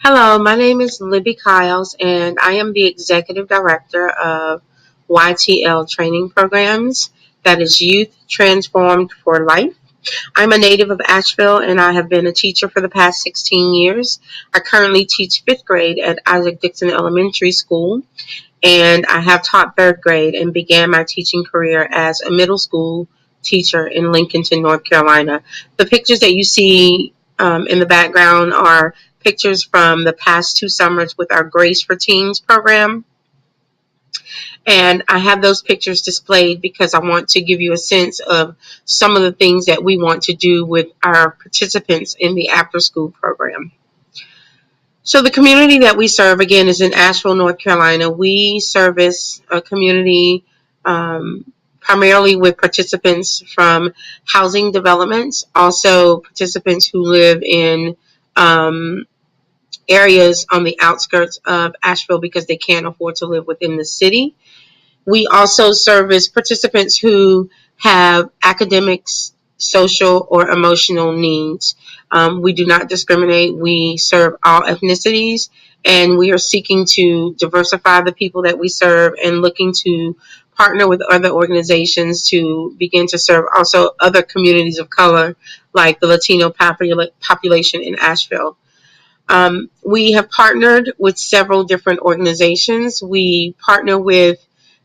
Hello, my name is Libby Kyles, and I am the Executive Director of YTL Training Programs, that is Youth Transformed for Life. I'm a native of Asheville, and I have been a teacher for the past 16 years. I currently teach fifth grade at Isaac Dixon Elementary School, and I have taught third grade and began my teaching career as a middle school teacher in Lincolnton, North Carolina. The pictures that you see in the background are pictures from the past 2 summers with our Grace for Teens program. And I have those pictures displayed because I want to give you a sense of some of the things that we want to do with our participants in the after school program. So the community that we serve, again, is in Asheville, North Carolina. We service a community primarily with participants from housing developments, also participants who live in areas on the outskirts of Asheville because they can't afford to live within the city. We also service participants who have academics, social, or emotional needs. We do not discriminate. We serve all ethnicities, and we are seeking to diversify the people that we serve and looking to partner with other organizations to begin to serve also other communities of color, like the Latino population in Asheville. We have partnered with several different organizations. We partner with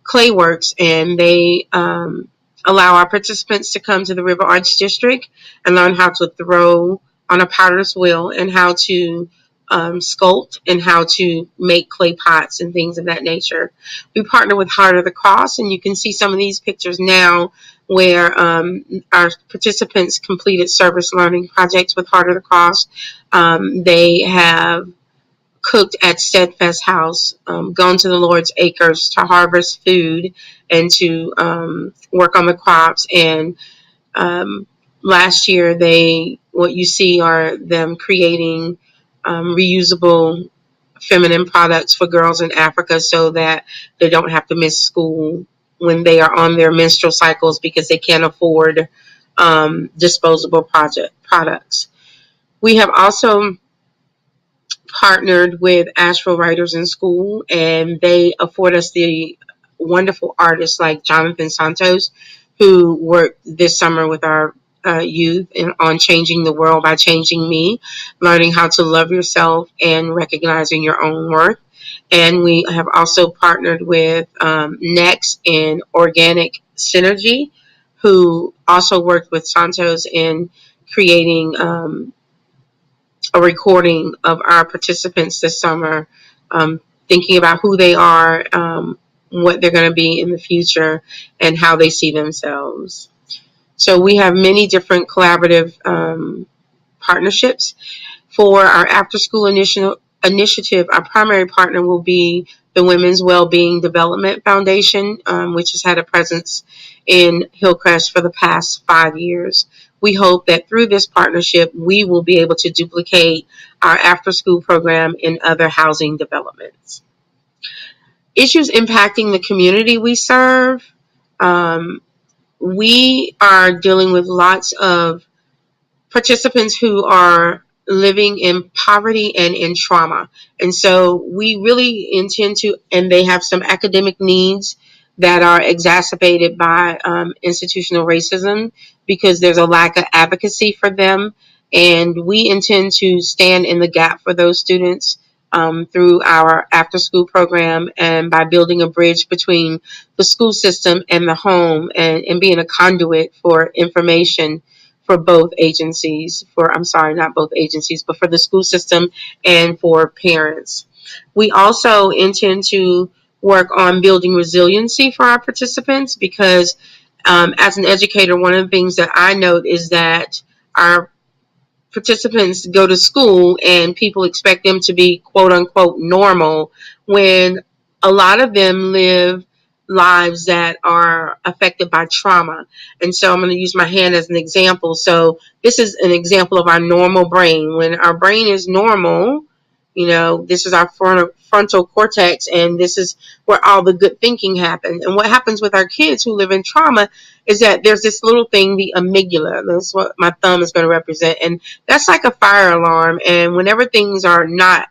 Clayworks, and they allow our participants to come to the River Arts District and learn how to throw on a potter's wheel and how to sculpt and how to make clay pots and things of that nature. We partner with Heart of the Cross, and you can see some of these pictures now where our participants completed service learning projects with Heart of the Cross. They have cooked at Steadfast House, gone to the Lord's Acres to harvest food and to work on the crops. And last year, what you see are them creating reusable feminine products for girls in Africa so that they don't have to miss school when they are on their menstrual cycles because they can't afford disposable products. We have also partnered with Asheville Writers in School, and they afford us the wonderful artists like Jonathan Santos, who worked this summer with our youth on changing the world by changing me, learning how to love yourself and recognizing your own worth. And we have also partnered with Next and Organic Synergy, who also worked with Santos in creating a recording of our participants this summer, thinking about who they are, what they're going to be in the future, and how they see themselves. So we have many different collaborative partnerships. For our after-school initiative, our primary partner will be the Women's Wellbeing Development Foundation, which has had a presence in Hillcrest for the past 5 years. We hope that through this partnership, we will be able to duplicate our after-school program in other housing developments. Issues impacting the community we serve. We are dealing with lots of participants who are living in poverty and in trauma. And so we really intend to, and they have some academic needs that are exacerbated by institutional racism because there's a lack of advocacy for them. And we intend to stand in the gap for those students through our after school program and by building a bridge between the school system and the home and being a conduit for information for both agencies, not both agencies, but for the school system and for parents. We also intend to work on building resiliency for our participants because as an educator, one of the things that I note is that our participants go to school and people expect them to be quote unquote normal when a lot of them live lives that are affected by trauma. And so I'm going to use my hand as an example. So this is an example of our normal brain. When our brain is normal, this is our frontal cortex, and this is where all the good thinking happens. And what happens with our kids who live in trauma is that there's this little thing, the amygdala. That's what my thumb is going to represent. And that's like a fire alarm. And whenever things are not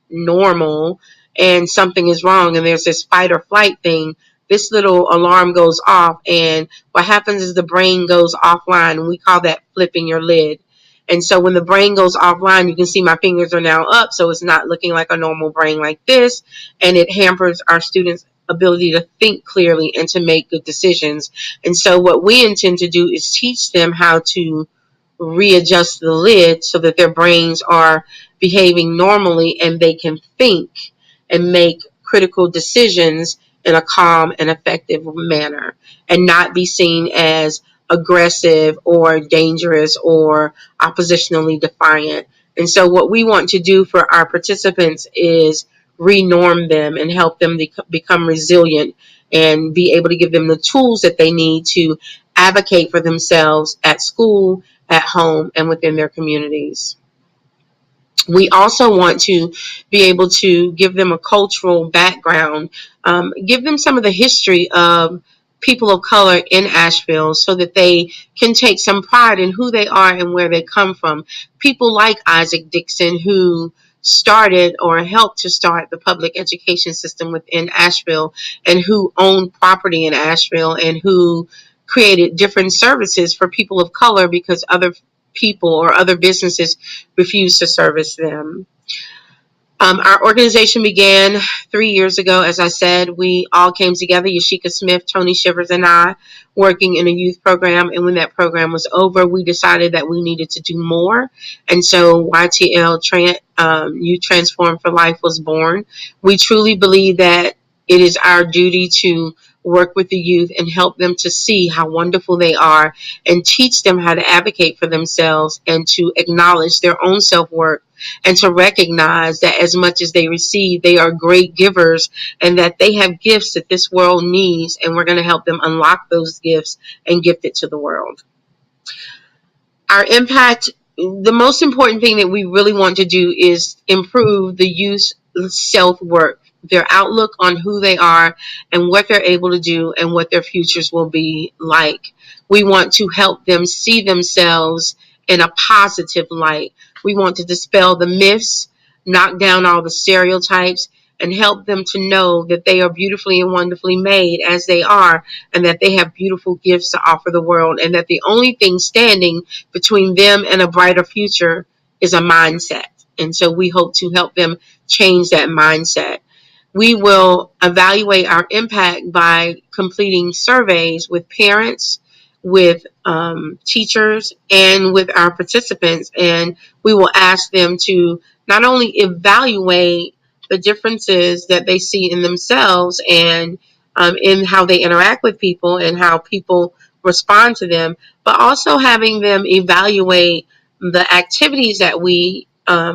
normal and something is wrong and there's this fight or flight thing, this little alarm goes off, and what happens is the brain goes offline, and we call that flipping your lid. And so when the brain goes offline, you can see my fingers are now up, so it's not looking like a normal brain like this, and it hampers our students' ability to think clearly and to make good decisions. And so what we intend to do is teach them how to readjust the lid so that their brains are behaving normally and they can think and make critical decisions in a calm and effective manner and not be seen as aggressive or dangerous or oppositionally defiant. And so what we want to do for our participants is renorm them and help them become resilient and be able to give them the tools that they need to advocate for themselves at school, at home, and within their communities. We also want to be able to give them a cultural background, give them some of the history of people of color in Asheville so that they can take some pride in who they are and where they come from. People like Isaac Dixon, who started or helped to start the public education system within Asheville, and who owned property in Asheville, and who created different services for people of color because other people or other businesses refuse to service them. Our organization began 3 years ago. As I said, we all came together, Yashika Smith, Tony Shivers, and I, working in a youth program. And when that program was over, we decided that we needed to do more. And so YTL, Youth Transform for Life, was born. We truly believe that it is our duty to work with the youth and help them to see how wonderful they are and teach them how to advocate for themselves and to acknowledge their own self-worth and to recognize that as much as they receive, they are great givers and that they have gifts that this world needs, and we're going to help them unlock those gifts and gift it to the world. Our impact, the most important thing that we really want to do is improve the youth's self-worth, their outlook on who they are and what they're able to do and what their futures will be like. We want to help them see themselves in a positive light. We want to dispel the myths, knock down all the stereotypes, and help them to know that they are beautifully and wonderfully made as they are, and that they have beautiful gifts to offer the world, and that the only thing standing between them and a brighter future is a mindset. And so we hope to help them change that mindset. We will evaluate our impact by completing surveys with parents, with teachers, and with our participants. And we will ask them to not only evaluate the differences that they see in themselves and in how they interact with people and how people respond to them, but also having them evaluate the activities that we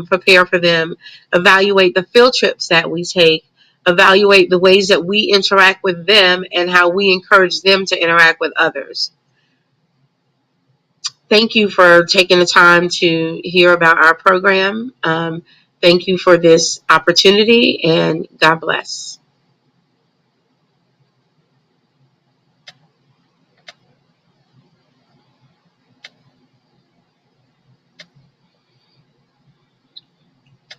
prepare for them, evaluate the field trips that we take, evaluate the ways that we interact with them and how we encourage them to interact with others. Thank you for taking the time to hear about our program. Thank you for this opportunity, and God bless.